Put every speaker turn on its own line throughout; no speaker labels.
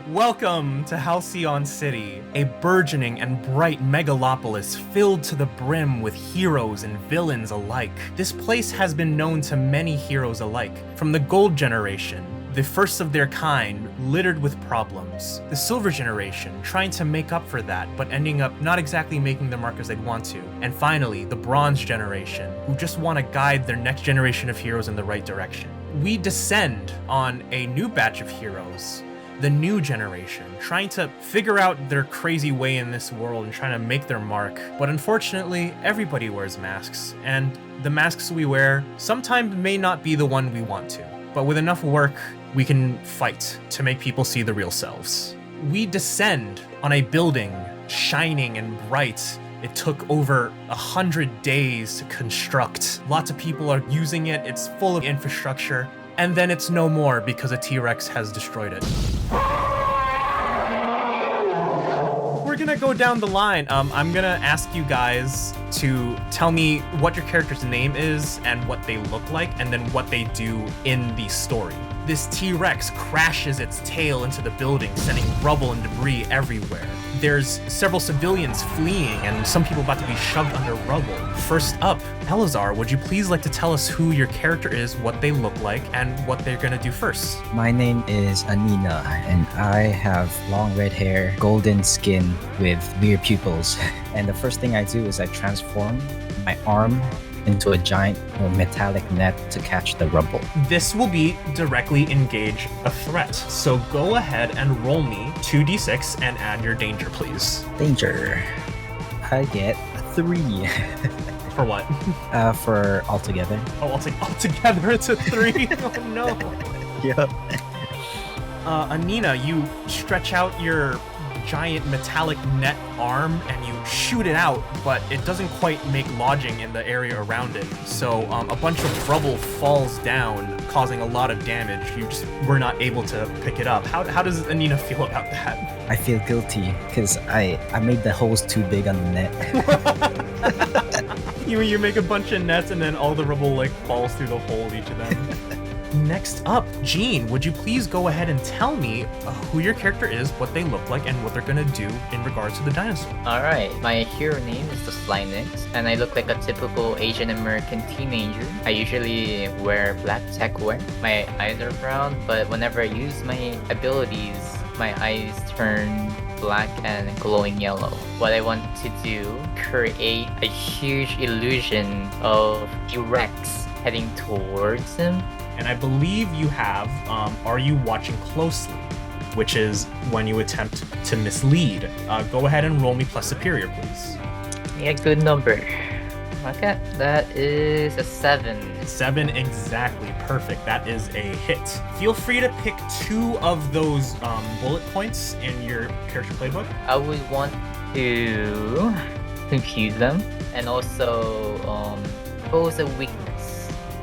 Welcome to Halcyon City, a burgeoning and bright megalopolis filled to the brim with heroes and villains alike. This place has been known to many heroes alike, from the Gold Generation, the first of their kind, littered with problems. The Silver Generation, trying to make up for that, but ending up not exactly making the mark as they'd want to. And finally, the Bronze Generation, who just want to guide their next generation of heroes in the right direction. We descend on a new batch of heroes, the New Generation, trying to figure out their crazy way in this world and trying to make their mark. But unfortunately, everybody wears masks, and the masks we wear sometimes may not be the one we want to. But with enough work, we can fight to make people see the real selves. We descend on a building, shining and bright. It took over 100 days to construct. Lots of people are using it, it's full of infrastructure, and then it's no more because a T-Rex has destroyed it. We're gonna go down the line. I'm gonna ask you guys to tell me what your character's name is and what they look like, and then what they do in the story. This T-Rex crashes its tail into the building, sending rubble and debris everywhere. There's several civilians fleeing and some people about to be shoved under rubble. First up, Eleazar, would you please like to tell us who your character is, what they look like, and what they're gonna do first?
My name is Anina, and I have long red hair, golden skin with weird pupils. And the first thing I do is I transform my arm into a giant metallic net to catch the rubble.
This will be directly engage a threat. So go ahead and roll me 2d6 and add your danger, please.
Danger. I get a 3.
For what?
For altogether.
Oh, altogether it's a 3. Oh no.
Yep.
Anina, you stretch out your giant metallic net arm and you shoot it out, but it doesn't quite make lodging in the area around it. So a bunch of rubble falls down, causing a lot of damage. You just were not able to pick it up. How does Anina feel about that?
I feel guilty because I made the holes too big on the net.
You make a bunch of nets and then all the rubble like falls through the hole of each of them. Next up, Jean, would you please go ahead and tell me who your character is, what they look like, and what they're gonna do in regards to the dinosaur?
Alright, my hero name is the Slynix, and I look like a typical Asian American teenager. I usually wear black tech wear. My eyes are brown, but whenever I use my abilities, my eyes turn black and glowing yellow. What I want to do, create a huge illusion of T-Rex heading towards him.
And I believe you have, are you watching closely? Which is when you attempt to mislead. Go ahead and roll me plus superior, please.
Yeah, good number. Okay, that is a 7.
7 exactly, perfect. That is a hit. Feel free to pick 2 of those bullet points in your character playbook.
I would want to confuse them and also pose a weakness.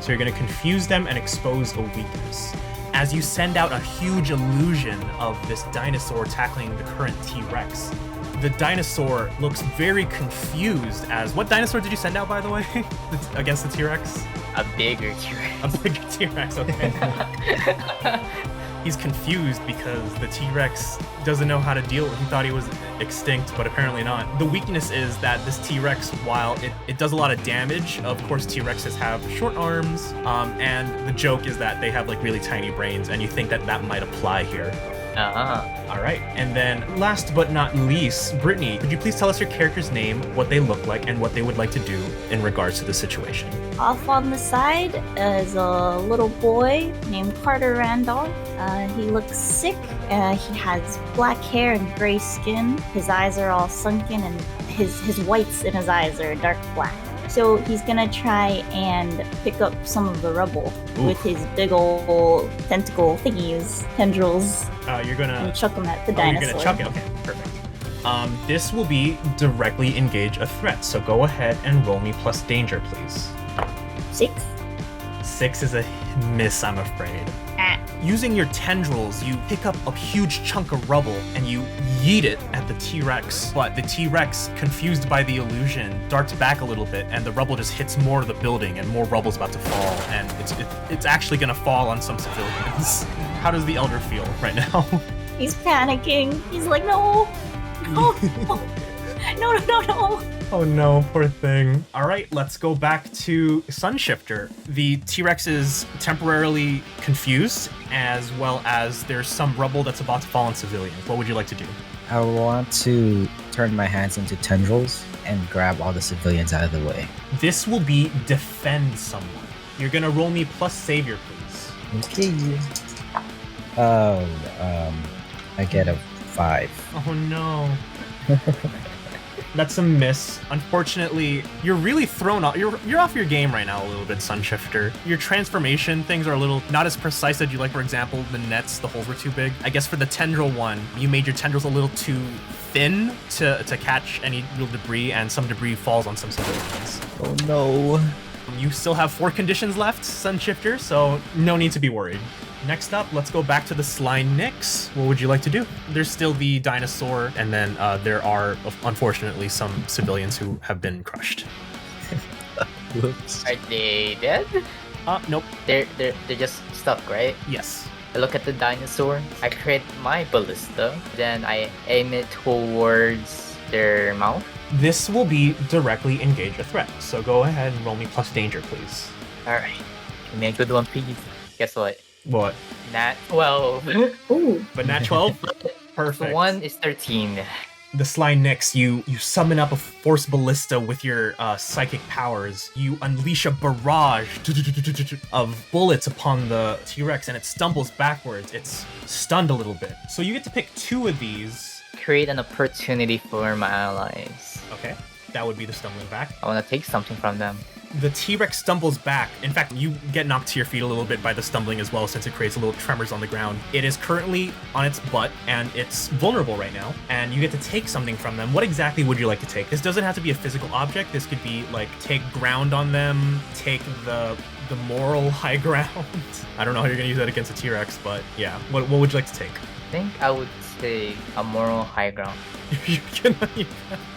So you're going to confuse them and expose a weakness. As you send out a huge illusion of this dinosaur tackling the current T-Rex, the dinosaur looks very confused as... What dinosaur did you send out, by the way, against the T-Rex?
A bigger T-Rex.
A bigger T-Rex, okay. He's confused because the T-Rex doesn't know how to deal with it. He thought he was extinct, but apparently not. The weakness is that this T-Rex, while it does a lot of damage, of course T-Rexes have short arms, and the joke is that they have like really tiny brains, and you think that that might apply here. All right, and then last but not least, Brittney, could you please tell us your character's name, what they look like, and what they would like to do in regards to the situation?
Off on the side is a little boy named Carter Randolph. He looks sick. He has black hair and gray skin. His eyes are all sunken, and his whites in his eyes are dark black. So he's gonna try and pick up some of the rubble with his big ol' tentacle thingies, tendrils.
You're gonna
and chuck them at the dinosaur.
You're gonna chuck it. Okay, perfect. This will be directly engage a threat. So go ahead and roll me plus danger, please.
6.
6 is a miss, I'm afraid. Using your tendrils, you pick up a huge chunk of rubble and you yeet it at the T-Rex. But the T-Rex, confused by the illusion, darts back a little bit and the rubble just hits more of the building and more rubble's about to fall. And it's actually gonna fall on some civilians. How does the Elder feel right now?
He's panicking. He's like, no, no, no.
Oh no, poor thing. Alright, let's go back to Sunshifter. The T-Rex is temporarily confused, as well as there's some rubble that's about to fall on civilians. What would you like to do?
I want to turn my hands into tendrils and grab all the civilians out of the way.
This will be defend someone. You're gonna roll me plus savior, please.
Okay. Oh, I get a 5.
Oh no. That's a miss. Unfortunately, you're really thrown off. You're off your game right now a little bit, Sunshifter. Your transformation things are a little not as precise as you like. For example, the nets, the holes were too big. I guess for the tendril one, you made your tendrils a little too thin to catch any real debris, and some debris falls on some civilians.
Oh no.
You still have 4 conditions left, Sunshifter, so no need to be worried. Next up, let's go back to the Slynix. What would you like to do? There's still the dinosaur, and then there are, unfortunately, some civilians who have been crushed.
Whoops.
Are they dead?
Nope.
They're just stuck, right?
Yes.
I look at the dinosaur. I create my ballista. Then I aim it towards their mouth.
This will be directly engage a threat, so go ahead and roll me plus danger, please.
Alright. Give me a good one, please. Guess what?
What?
Nat 12.
Ooh.
But nat 12? Perfect.
1 is 13.
The Slynix, you summon up a force ballista with your psychic powers. You unleash a barrage of bullets upon the T-Rex, and it stumbles backwards. It's stunned a little bit. So you get to pick 2 of these.
Create an opportunity for my allies.
Okay, that would be the stumbling back.
I want to take something from them.
The T-Rex stumbles back. In fact, you get knocked to your feet a little bit by the stumbling as well, since it creates a little tremors on the ground. It is currently on its butt, and it's vulnerable right now, and you get to take something from them. What exactly would you like to take? This doesn't have to be a physical object. This could be, like, take ground on them, take the moral high ground. I don't know how you're gonna use that against a T-Rex, but yeah. What would you like to take?
I think I would take a moral high ground.
You're gonna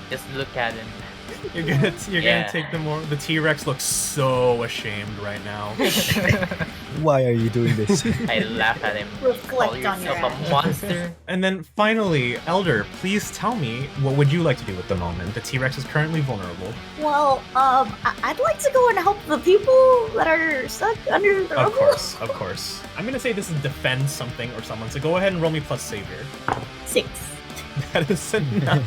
Just look at him.
gonna take the more. The T-Rex looks so ashamed right now.
Why are you doing this?
I laugh at him.
Reflect
Call
on
yourself
your
a
actions.
monster.
And then finally, Elder, please tell me, what would you like to do at the moment? The T-Rex is currently vulnerable.
Well, I'd like to go and help the people that are stuck under the
Of
rubble.
course, of course. I'm gonna say this is defend something or someone, so go ahead and roll me plus savior.
6.
That is enough.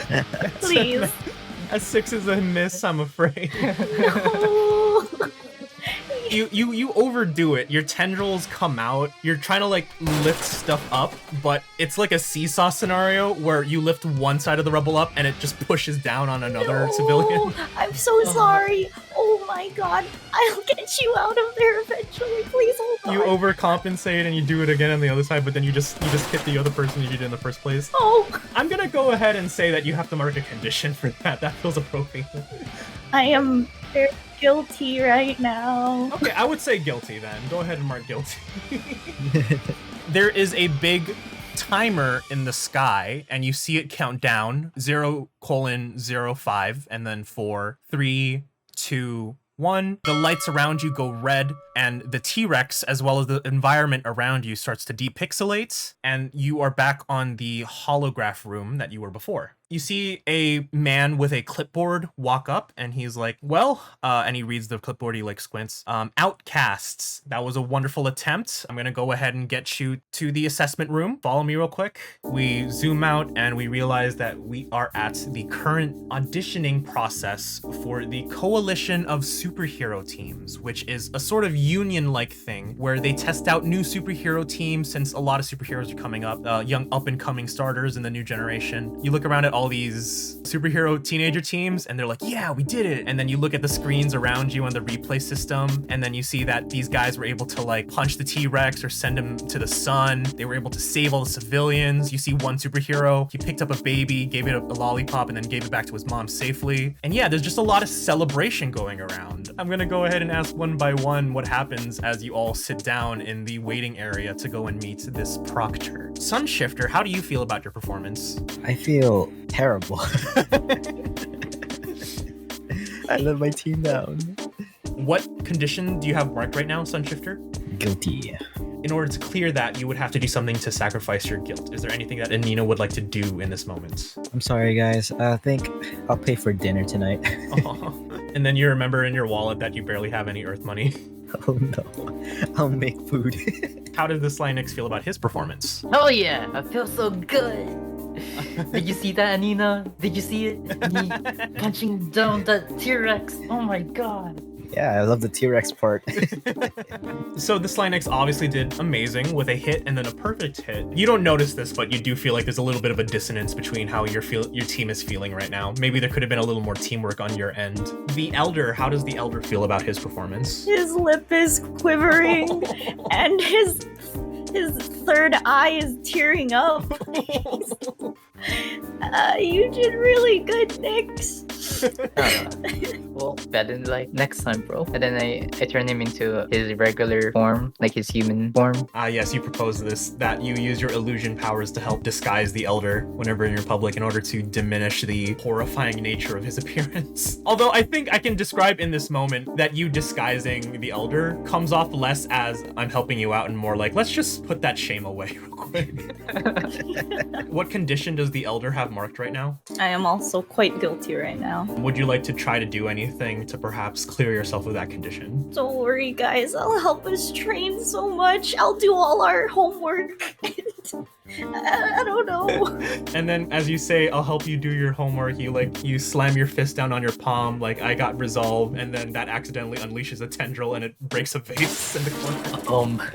That's
Please.
enough. A 6 is a miss, I'm afraid.
No.
You overdo it. Your tendrils come out. You're trying to like lift stuff up, but it's like a seesaw scenario where you lift one side of the rubble up and it just pushes down on another
No,
civilian.
I'm so sorry. Oh my god. I'll get you out of there eventually. Please hold on.
You overcompensate and you do it again on the other side, but then you just hit the other person you did in the first place.
Oh,
I'm gonna go ahead and say that you have to mark a condition for that. That feels appropriate.
I am very guilty right now.
Okay, I would say guilty then. Go ahead and mark guilty. There is a big timer in the sky, and you see it count down 0:05, and then 4, 3, 2, 1. The lights around you go red, and the T-Rex, as well as the environment around you, starts to depixelate, and you are back on the holograph room that you were before. You see a man with a clipboard walk up, and he's like, well, and he reads the clipboard, he like squints. Outcasts, that was a wonderful attempt. I'm gonna go ahead and get you to the assessment room. Follow me real quick. We zoom out and we realize that we are at the current auditioning process for the Coalition of Superhero Teams, which is a sort of union-like thing where they test out new superhero teams since a lot of superheroes are coming up, young up-and-coming starters in the new generation. You look around at all these superhero teenager teams and they're like, yeah, we did it. And then you look at the screens around you on the replay system, and then you see that these guys were able to like punch the T-Rex or send him to the sun. They were able to save all the civilians. You see one superhero, he picked up a baby, gave it a lollipop, and then gave it back to his mom safely. And yeah, there's just a lot of celebration going around. I'm gonna go ahead and ask one by one what happens as you all sit down in the waiting area to go and meet this proctor. Sunshifter, how do you feel about your performance?
I feel terrible. I let my team down.
What condition do you have marked right now, Sunshifter?
Guilty.
In order to clear that, you would have to do something to sacrifice your guilt. Is there anything that Anina would like to do in this moment?
I'm sorry, guys. I think I'll pay for dinner tonight.
And then you remember in your wallet that you barely have any earth money.
Oh no. I'll make food.
How did the Slynix feel about his performance?
Oh yeah, I feel so good. Did you see that, Anina? Did you see it? Me punching down that T-Rex. Oh my god.
Yeah, I love the T-Rex part.
So the Slynix obviously did amazing with a hit and then a perfect hit. You don't notice this, but you do feel like there's a little bit of a dissonance between how your team is feeling right now. Maybe there could have been a little more teamwork on your end. The Elder, how does the Elder feel about his performance?
His lip is quivering, and his third eye is tearing up. You did really good, Nyx.
Well, better than like next time, bro. And then I turn him into his regular form, like his human form.
Yes, you proposed this, that you use your illusion powers to help disguise the Elder whenever you're in public in order to diminish the horrifying nature of his appearance. Although I think I can describe in this moment that you disguising the Elder comes off less as I'm helping you out and more like, let's just put that shame away real quick. What condition does the Elder have marked right now?
I am also quite guilty right now.
Would you like to try to do anything to perhaps clear yourself of that condition?
Don't worry, guys. I'll help us train so much. I'll do all our homework. I don't know.
And then as you say, I'll help you do your homework, you slam your fist down on your palm, like I got resolve, and then that accidentally unleashes a tendril and it breaks a vase in the corner.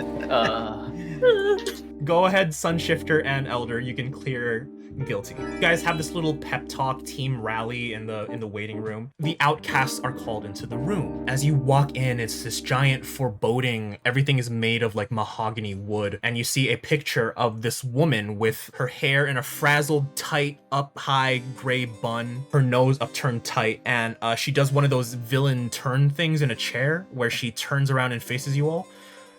Go ahead, Sunshifter and Elder, you can clear guilty. You guys have this little pep talk team rally in the waiting room. The Outcasts are called into the room. As you walk in, it's this giant foreboding, everything is made of like mahogany wood, and you see a picture of this woman with her hair in a frazzled, tight, up high gray bun, her nose upturned tight, and she does one of those villain turn things in a chair where she turns around and faces you all.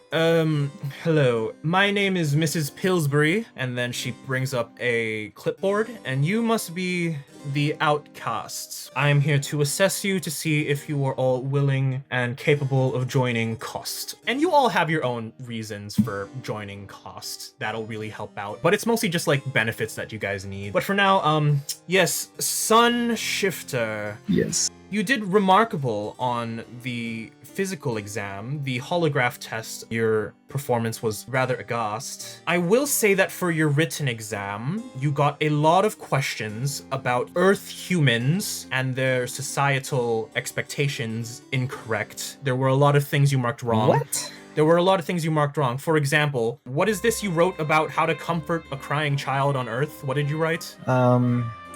Hello. My name is Mrs. Pillsbury, and then she brings up a clipboard, and you must be the Outcasts. I am here to assess you to see if you are all willing and capable of joining Cost. And you all have your own reasons for joining Cost. That'll really help out. But it's mostly just like benefits that you guys need. But for now, yes, Sunshifter.
Yes.
You did remarkable on the physical exam, the holograph test. Your performance was rather aghast. I will say that for your written exam, you got a lot of questions about Earth humans and their societal expectations incorrect. There were a lot of things you marked wrong.
What?
There were a lot of things you marked wrong. For example, what is this you wrote about how to comfort a crying child on Earth? What did you write?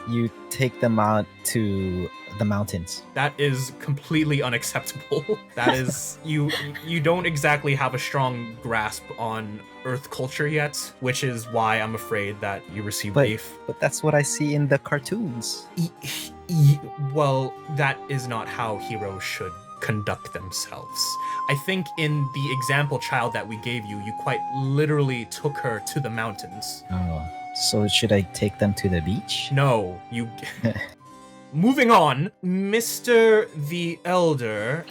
You take them out to the mountains.
That is completely unacceptable. That is, you don't exactly have a strong grasp on Earth culture yet, which is why I'm afraid that you received beef.
But that's what I see in the cartoons.
Well, that is not how heroes should conduct themselves. I think in the example child that we gave you, you quite literally took her to the mountains.
Oh. So should I take them to the beach?
No, you... Moving on, Mr. the Elder.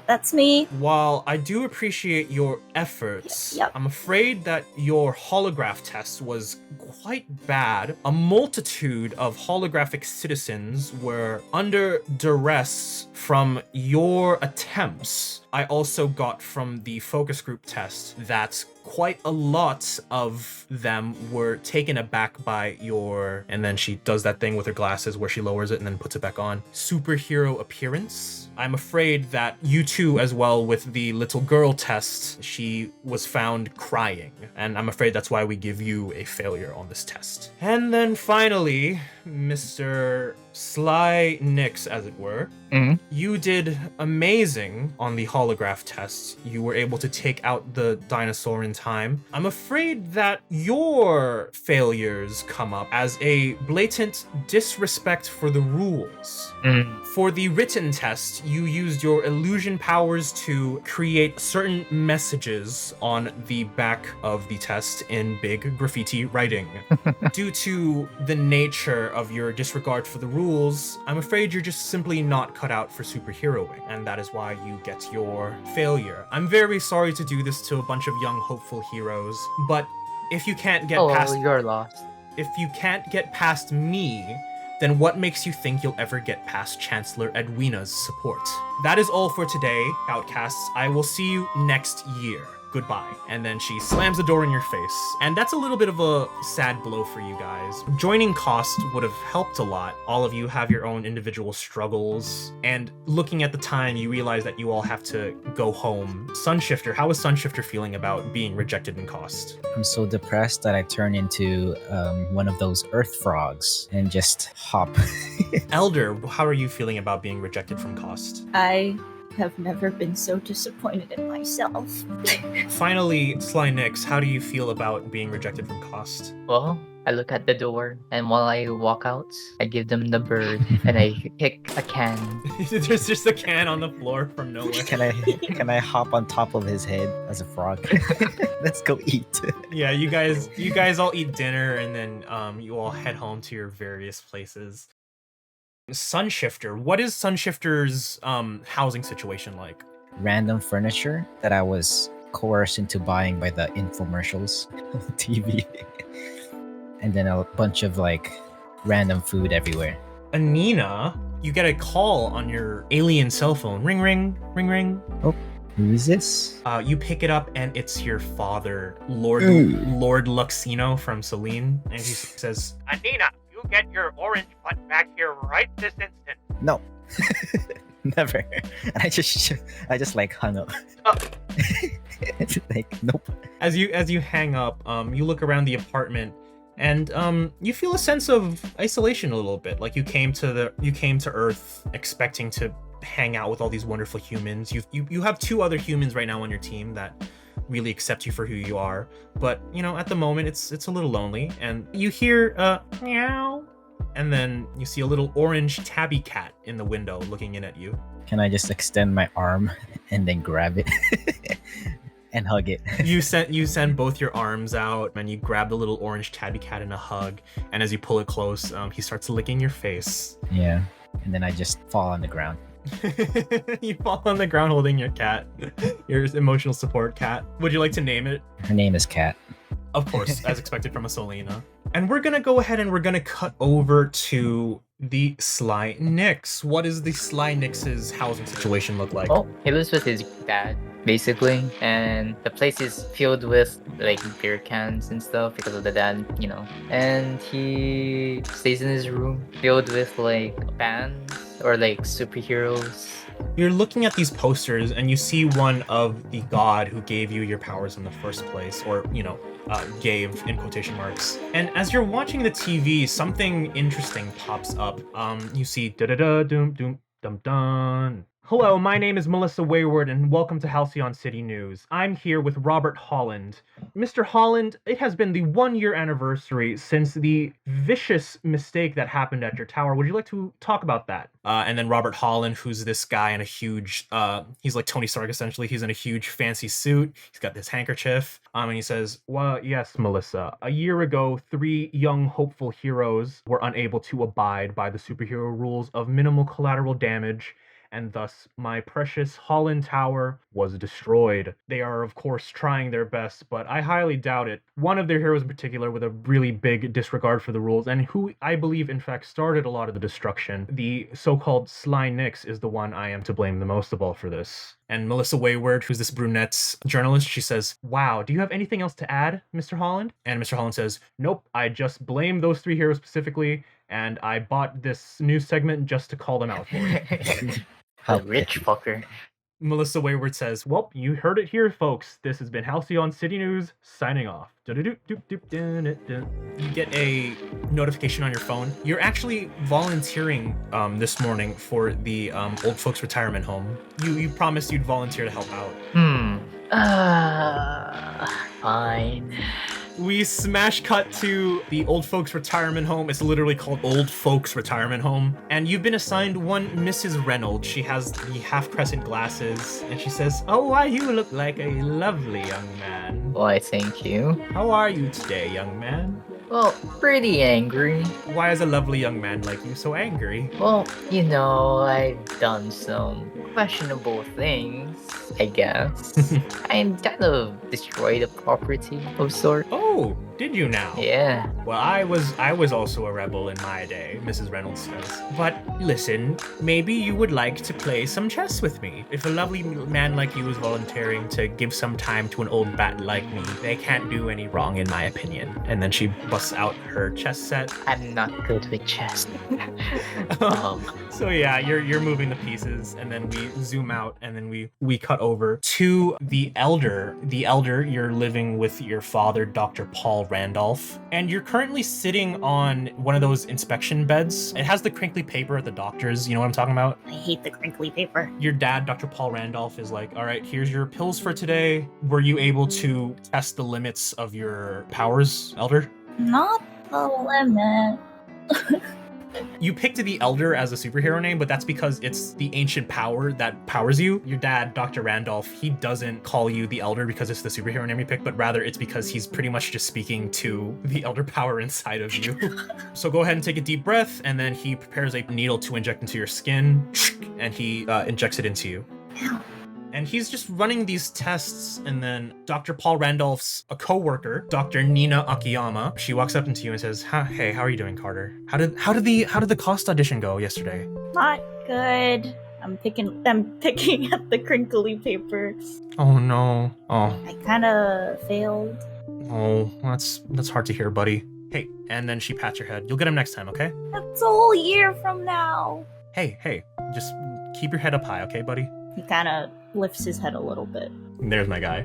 That's me.
While I do appreciate your efforts,
Yep.
I'm afraid that your holograph test was quite bad. A multitude of holographic citizens were under duress from your attempts. I also got from the focus group test that quite a lot of them were taken aback by your... And then she does that thing with her glasses where she lowers it and then puts it back on. Superhero appearance. I'm afraid that you too, as well, with the little girl test, she was found crying. And I'm afraid that's why we give you a failure on this test. And then finally, Mr. Sly Nix, as it were.
Mhm.
You did amazing on the holograph test. You were able to take out the dinosaur in time. I'm afraid that your failures come up as a blatant disrespect for the rules. For the written test, you used your illusion powers to create certain messages on the back of the test in big graffiti writing. Due to the nature of your disregard for the rules, I'm afraid you're just simply not cut out for superheroing, and that is why you get your failure. I'm very sorry to do this to a bunch of young hopeful heroes, but if you can't get past
you're lost.
if you can't get past me, then what makes you think you'll ever get past Chancellor Edwina's support? That is all for today, Outcasts. I will see you next year. Goodbye. And then she slams the door in your face. And that's a little bit of a sad blow for you guys. Joining Cost would have helped a lot. All of you have your own individual struggles. And looking at the time, you realize that you all have to go home. Sunshifter, how is Sunshifter feeling about being rejected in Cost?
I'm so depressed that I turn into one of those earth frogs and just hop.
Elder, how are you feeling about being rejected from Cost?
I have never been so disappointed in myself.
Finally, Sly Nix, how do you feel about being rejected from Cost?
Well, I look at the door, and while I walk out, I give them the bird, and I pick a can.
There's just a can on the floor from nowhere.
Can I hop on top of his head as a frog? Let's go eat.
Yeah, you guys all eat dinner, and then you all head home to your various places. Sunshifter, what is Sunshifter's housing situation like?
Random furniture that I was coerced into buying by the infomercials on TV. And then a bunch of like random food everywhere.
Anina, you get a call on your alien cell phone. Ring, ring, ring, ring.
Oh, who is this?
You pick it up, and it's your father, Lord Luxino from Celine. And he says,
Anina, you get your orange butt back here right this instant.
No. Never. And I just like hung up. It's like, nope.
As you hang up, you look around the apartment, and you feel a sense of isolation a little bit. Like you came to Earth expecting to hang out with all these wonderful humans. You have two other humans right now on your team that really accept you for who you are, but at the moment it's a little lonely. And you hear meow, and then you see a little orange tabby cat in the window looking in at you.
Can I just extend my arm and then grab it and hug it?
You send both your arms out, and you grab the little orange tabby cat in a hug. And as you pull it close, he starts licking your face.
Yeah, and then I just fall on the ground.
You fall on the ground holding your cat, your emotional support cat. Would you like to name it?
Her name is Cat.
Of course, as expected from a Solina. And we're gonna go ahead and we're gonna cut over to the Sly Nix. What does the Sly Nix's housing situation look like?
Oh, he lives with his dad, basically, and the place is filled with like beer cans and stuff because of the dad, And he stays in his room filled with like bands or like superheroes.
You're looking at these posters, and you see one of the god who gave you your powers in the first place, or gave in quotation marks. And as you're watching the TV, something interesting pops up. You see da da da doom doom dum dum. Hello, my name is Melissa Wayward, and welcome to Halcyon City News. I'm here with Robert Holland. Mr. Holland, it has been the 1-year anniversary since the vicious mistake that happened at your tower. Would you like to talk about that? And then Robert Holland, who's this guy in a huge, he's like Tony Stark essentially. He's in a huge fancy suit. He's got this handkerchief. And he says, well, yes, Melissa. A year ago, 3 young hopeful heroes were unable to abide by the superhero rules of minimal collateral damage, and thus my precious Holland Tower was destroyed. They are, of course, trying their best, but I highly doubt it. One of their heroes in particular with a really big disregard for the rules, and who I believe, in fact, started a lot of the destruction, the so-called Sly Nix, is the one I am to blame the most of all for this. And Melissa Wayward, who's this brunette journalist, she says, wow, do you have anything else to add, Mr. Holland? And Mr. Holland says, nope, I just blame those 3 heroes specifically, and I bought this news segment just to call them out for it.
A rich fucker.
Melissa Wayward says, well, you heard it here, folks. This has been Halcyon City News, signing off. You get a notification on your phone. You're actually volunteering this morning for the old folks retirement home. You promised you'd volunteer to help out.
Fine.
We smash cut to the old folks retirement home. It's literally called Old Folks Retirement Home. And you've been assigned one Mrs. Reynolds. She has the half-crescent glasses. And she says, oh, why, you look like a lovely young man.
Why, thank you.
How are you today, young man?
Well, pretty angry.
Why is a lovely young man like you so angry?
Well, I've done some questionable things, I guess. I kind of destroyed a property of sort.
Oh, did you now?
Yeah.
Well, I was also a rebel in my day, Mrs. Reynolds says. But listen, maybe you would like to play some chess with me. If a lovely man like you is volunteering to give some time to an old bat like me, they can't do any wrong in my opinion. And then she busts out her chess set.
I'm not good with chess.
So yeah, you're moving the pieces, and then we zoom out, and then we cut over to the elder. The elder, you're living with your father, Dr. Paul Randolph, and you're currently sitting on one of those inspection beds. It has the crinkly paper at the doctor's, you know what I'm talking about?
I hate the crinkly paper.
Your dad, Dr. Paul Randolph, is like, all right, here's your pills for today. Were you able to test the limits of your powers, elder?
Not the limit.
You picked the Elder as a superhero name, but that's because it's the ancient power that powers you. Your dad, Dr. Randolph, he doesn't call you the Elder because it's the superhero name you picked, but rather it's because he's pretty much just speaking to the Elder power inside of you. So go ahead and take a deep breath, and then he prepares a needle to inject into your skin, and he injects it into you. And he's just running these tests, and then Dr. Paul Randolph's a co-worker, Dr. Nina Akiyama, she walks up into you and says, "Hey, how are you doing, Carter? How did the cost audition go yesterday?"
Not good. I'm picking at the crinkly paper.
Oh no. Oh,
I kind of failed.
that's hard to hear, buddy. Hey, and then she pats your head. You'll get him next time, okay?
That's a whole year from now.
Hey, just keep your head up high, okay, buddy?
He kind of lifts his head a little bit.
There's my guy.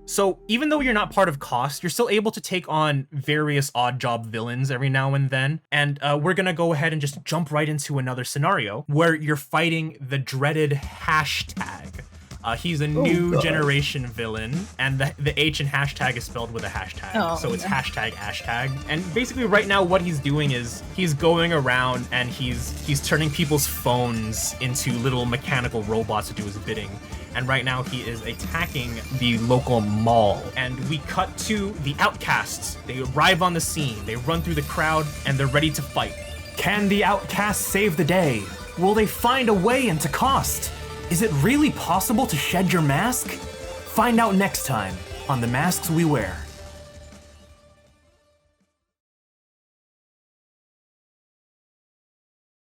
So even though you're not part of Cost, you're still able to take on various odd job villains every now and then. And we're going to go ahead and just jump right into another scenario where you're fighting the dreaded hashtag. He's a new generation villain, and the H in hashtag is spelled with a hashtag. So it's hashtag. And basically right now what he's doing is he's going around and he's turning people's phones into little mechanical robots to do his bidding. And right now he is attacking the local mall. And we cut to the Outcasts. They arrive on the scene, they run through the crowd, and they're ready to fight.
Can the Outcasts save the day? Will they find a way into Cost? Is it really possible to shed your mask? Find out next time on The Masks We Wear.